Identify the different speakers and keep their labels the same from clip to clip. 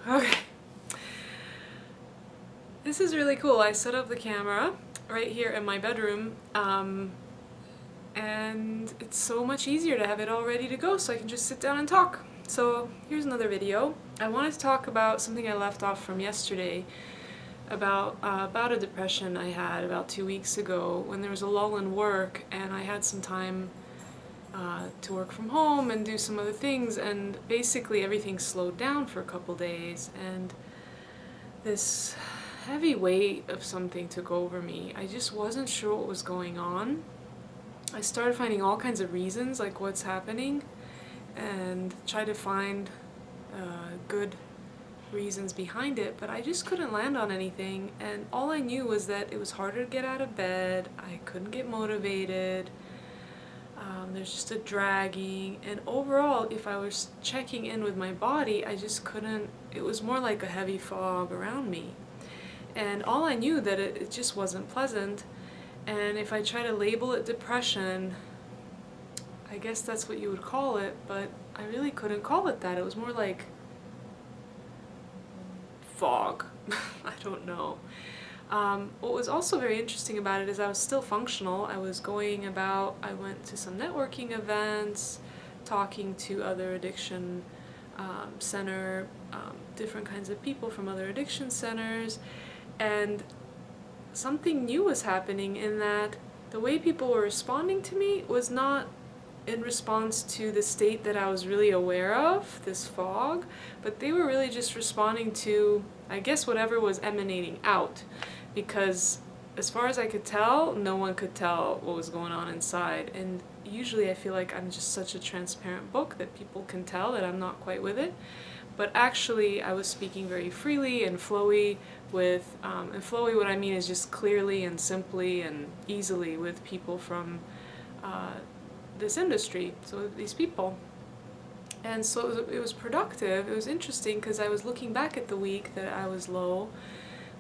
Speaker 1: Okay. This is really cool. I set up the camera right here in my bedroom, and it's so much easier to have it all ready to go so I can just sit down and talk. So here's another video. I wanted to talk about something I left off from yesterday about a depression I had about 2 weeks ago when there was a lull in work and I had some time to work from home and do some other things, and basically everything slowed down for a couple days and this heavy weight of something took over me. I just wasn't sure what was going on. I started finding all kinds of reasons, like what's happening, and tried to find good reasons behind it, but I just couldn't land on anything, and all I knew was that it was harder to get out of bed, I couldn't get motivated, there's just a dragging, and overall, if I was checking in with my body, I just couldn't, it was more like a heavy fog around me. And all I knew that it just wasn't pleasant, and if I try to label it depression, I guess that's what you would call it, but I really couldn't call it that. It was more like fog. I don't know. What was also very interesting about it is I was still functional. I went to some networking events, talking to other addiction center, different kinds of people from other addiction centers, and something new was happening in that the way people were responding to me was not in response to the state that I was really aware of, this fog, but they were really just responding to, I guess, whatever was emanating out. Because as far as I could tell, no one could tell what was going on inside. And usually I feel like I'm just such a transparent book that people can tell that I'm not quite with it. But actually I was speaking very freely and flowy with, and flowy what I mean is just clearly and simply and easily with people from this industry, so these people. And so it was productive. It was interesting because I was looking back at the week that I was low,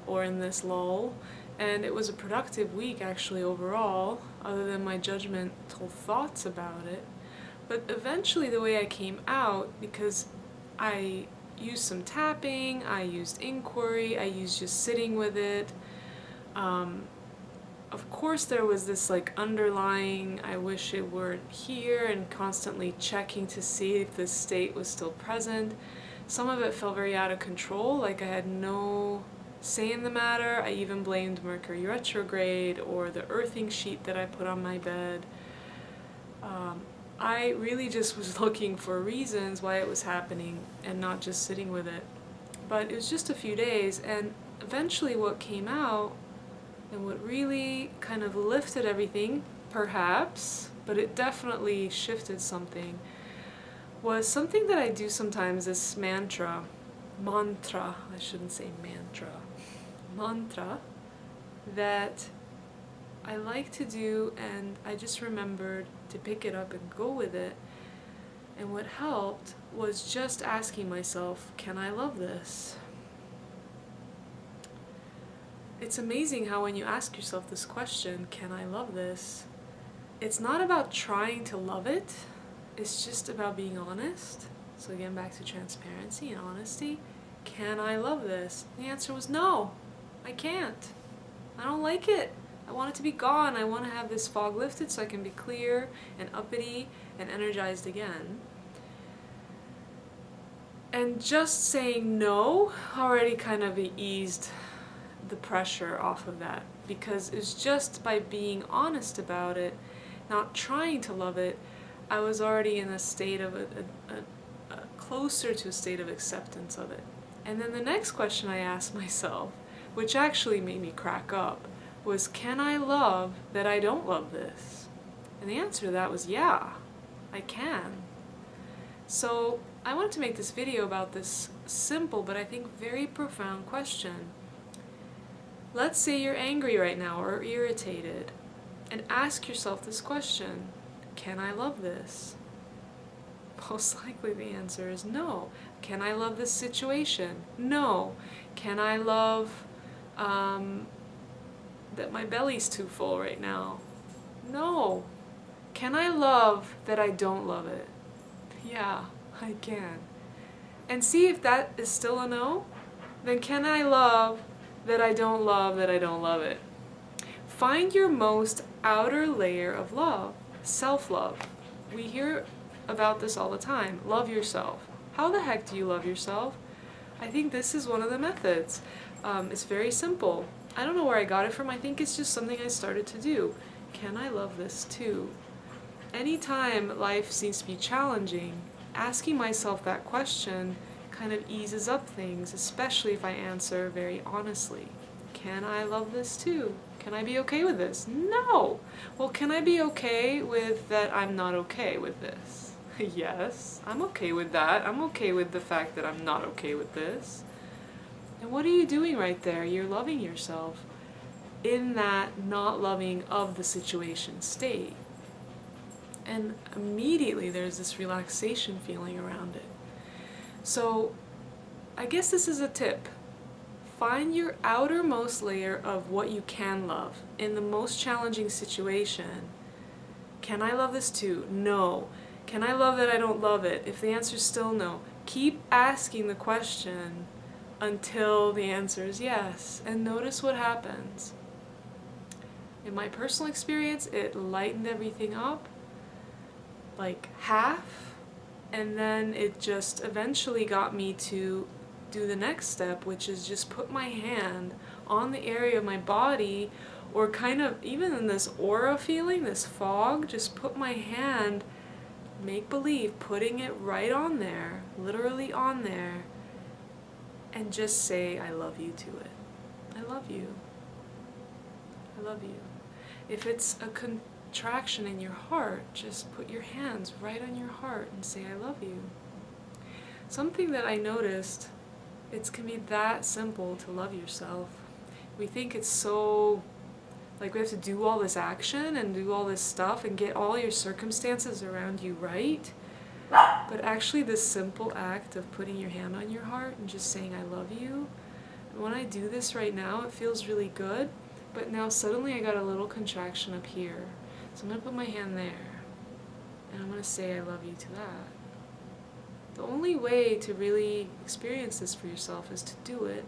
Speaker 1: or in this lull, and it was a productive week actually overall, other than my judgmental thoughts about it. But eventually the way I came out, because I used some tapping, I used inquiry, I used just sitting with it, of course there was this like underlying, I wish it weren't here, and constantly checking to see if this state was still present. Some of it felt very out of control, like I had no say in the matter. I even blamed Mercury retrograde or the earthing sheet that I put on my bed. I really just was looking for reasons why it was happening and not just sitting with it. But it was just a few days, and eventually what came out and what really kind of lifted everything, perhaps, but it definitely shifted something, was something that I do sometimes, this mantra, I shouldn't say mantra, that I like to do, and I just remembered to pick it up and go with it. And what helped was just asking myself, can I love this? It's amazing how when you ask yourself this question, can I love this? It's not about trying to love it, it's just about being honest. So again, back to transparency and honesty. Can I love this? The answer was no, I can't. I don't like it. I want it to be gone. I want to have this fog lifted so I can be clear and uppity and energized again. And just saying no already kind of eased the pressure off of that, because it's just by being honest about it, not trying to love it, I was already in a state of closer to a state of acceptance of it. And then the next question I asked myself, which actually made me crack up, was, can I love that I don't love this? And the answer to that was yeah, I can. So I wanted to make this video about this simple but I think very profound question. Let's say you're angry right now or irritated, and ask yourself this question, can I love this? Most likely the answer is no. Can I love this situation? No. Can I love that my belly's too full right now? No. Can I love that I don't love it? Yeah, I can. and see if that is still a no. Then can I love that I don't love that I don't love it? Find your most outer layer of love, self-love. We hear about this all the time. Love yourself. How the heck do you love yourself? I think this is one of the methods. It's very simple. I don't know where I got it from. I think it's just something I started to do. Can I love this too? Anytime life seems to be challenging, asking myself that question kind of eases up things, especially if I answer very honestly. Can I love this too? Can I be okay with this? No! Well, can I be okay with that I'm not okay with this? Yes, I'm okay with that. I'm okay with the fact that I'm not okay with this. And what are you doing right there? You're loving yourself in that not loving of the situation state. And immediately there's this relaxation feeling around it. So I guess this is a tip. Find your outermost layer of what you can love in the most challenging situation. Can I love this too? No. Can I love that I don't love it? If the answer is still no, keep asking the question until the answer is yes, and notice what happens. In my personal experience, it lightened everything up, like half, and then it just eventually got me to do the next step, which is just put my hand on the area of my body, or kind of even in this aura feeling, this fog, just put my hand, make believe, putting it right on there, literally on there, and just say, I love you to it. I love you. I love you. If it's a contraction in your heart, just put your hands right on your heart and say, I love you. Something that I noticed, it can be that simple to love yourself. We think it's so, like we have to do all this action and do all this stuff and get all your circumstances around you right. But actually this simple act of putting your hand on your heart and just saying I love you, when I do this right now, it feels really good. But now suddenly I got a little contraction up here. So I'm going to put my hand there, and I'm going to say I love you to that. The only way to really experience this for yourself is to do it.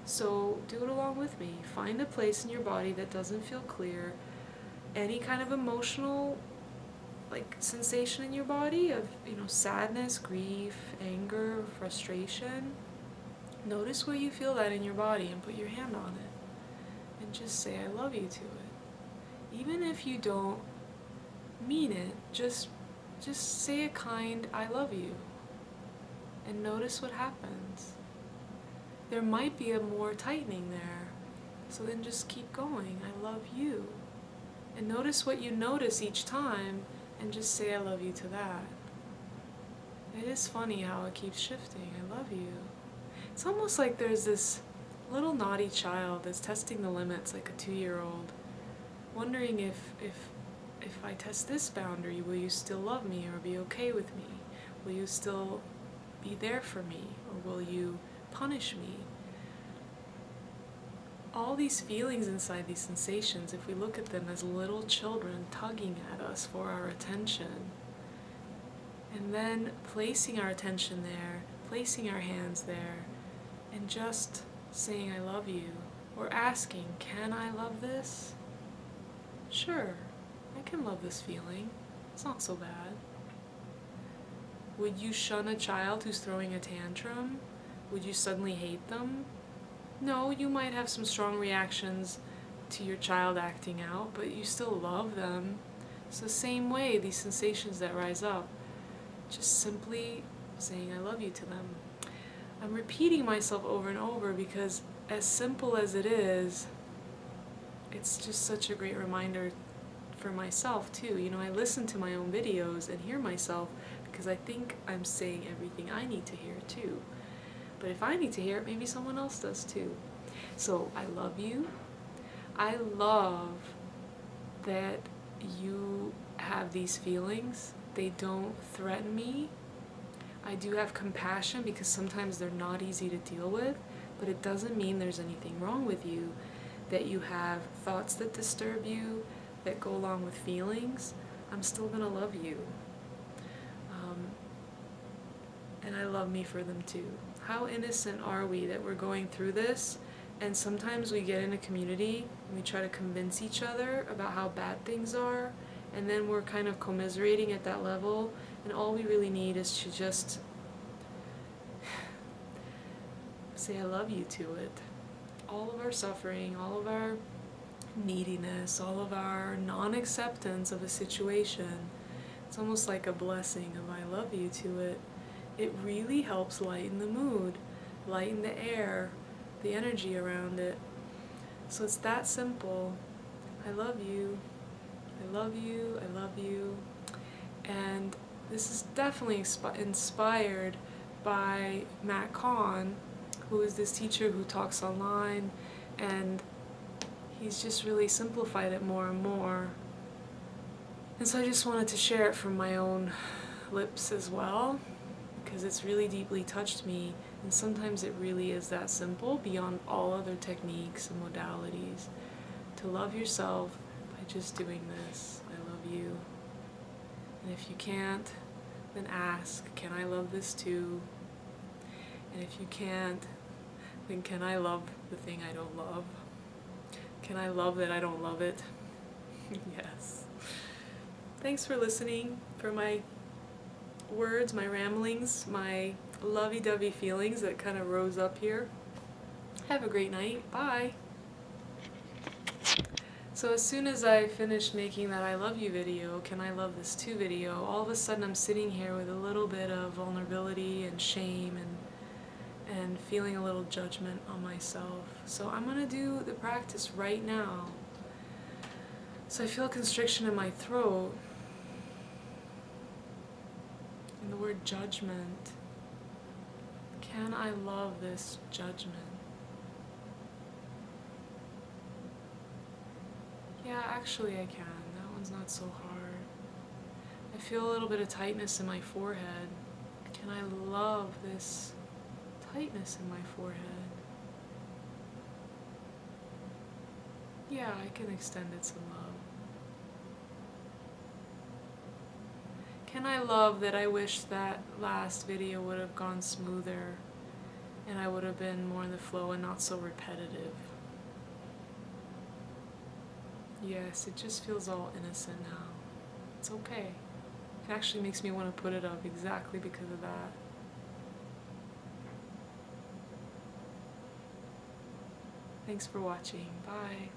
Speaker 1: So do it along with me. Find a place in your body that doesn't feel clear. Any kind of emotional sensation in your body of, sadness, grief, anger, frustration. Notice where you feel that in your body and put your hand on it. And just say I love you to it. Even if you don't mean it, just say a kind I love you. And notice what happens. There might be a more tightening there. So then just keep going. I love you. And notice what you notice each time and just say I love you to that. It is funny how it keeps shifting. I love you. It's almost like there's this little naughty child that's testing the limits, like a 2-year-old, wondering if I test this boundary, will you still love me or be okay with me? Will you still be there for me, or will you punish me? All these feelings inside these sensations, if we look at them as little children tugging at us for our attention, and then placing our attention there, placing our hands there, and just saying I love you, or asking, can I love this? Sure, I can love this feeling. It's not so bad. Would you shun a child who's throwing a tantrum? Would you suddenly hate them? No, you might have some strong reactions to your child acting out, but you still love them. It's the same way, these sensations that rise up. Just simply saying I love you to them. I'm repeating myself over and over because as simple as it is, it's just such a great reminder for myself too. I listen to my own videos and hear myself because I think I'm saying everything I need to hear too. But if I need to hear it, maybe someone else does too. So I love you. I love that you have these feelings. They don't threaten me. I do have compassion because sometimes they're not easy to deal with, but it doesn't mean there's anything wrong with you, that you have thoughts that disturb you, that go along with feelings. I'm still going to love you. And and I love me for them too. How innocent are we that we're going through this, and sometimes we get in a community and we try to convince each other about how bad things are, and then we're kind of commiserating at that level, and all we really need is to just say I love you to it. All of our suffering, all of our neediness, all of our non-acceptance of a situation, it's almost like a blessing of I love you to it. It really helps lighten the mood, lighten the air, the energy around it. So it's that simple. I love you. I love you. I love you. And this is definitely inspired by Matt Kahn, who is this teacher who talks online, and he's just really simplified it more and more. And so I just wanted to share it from my own lips as well, because it's really deeply touched me, and sometimes it really is that simple beyond all other techniques and modalities, to love yourself by just doing this. I love you. And if you can't, then ask, can I love this too? And if you can't, then can I love the thing I don't love? Can I love that I don't love it? Yes. Thanks for listening, for my words, my ramblings, my lovey-dovey feelings that kind of rose up here. Have a great night. Bye. So as soon as I finished making that I love you video, can I love this too video, all of a sudden I'm sitting here with a little bit of vulnerability and shame and feeling a little judgment on myself. So I'm going to do the practice right now. So I feel a constriction in my throat. And the word judgment. Can I love this judgment? Yeah, actually I can. That one's not so hard. I feel a little bit of tightness in my forehead. Can I love this tightness in my forehead? Yeah, I can extend it some love. Can I love that I wish that last video would have gone smoother and I would have been more in the flow and not so repetitive? Yes, it just feels all innocent now. It's okay. It actually makes me want to put it up exactly because of that. Thanks for watching. Bye.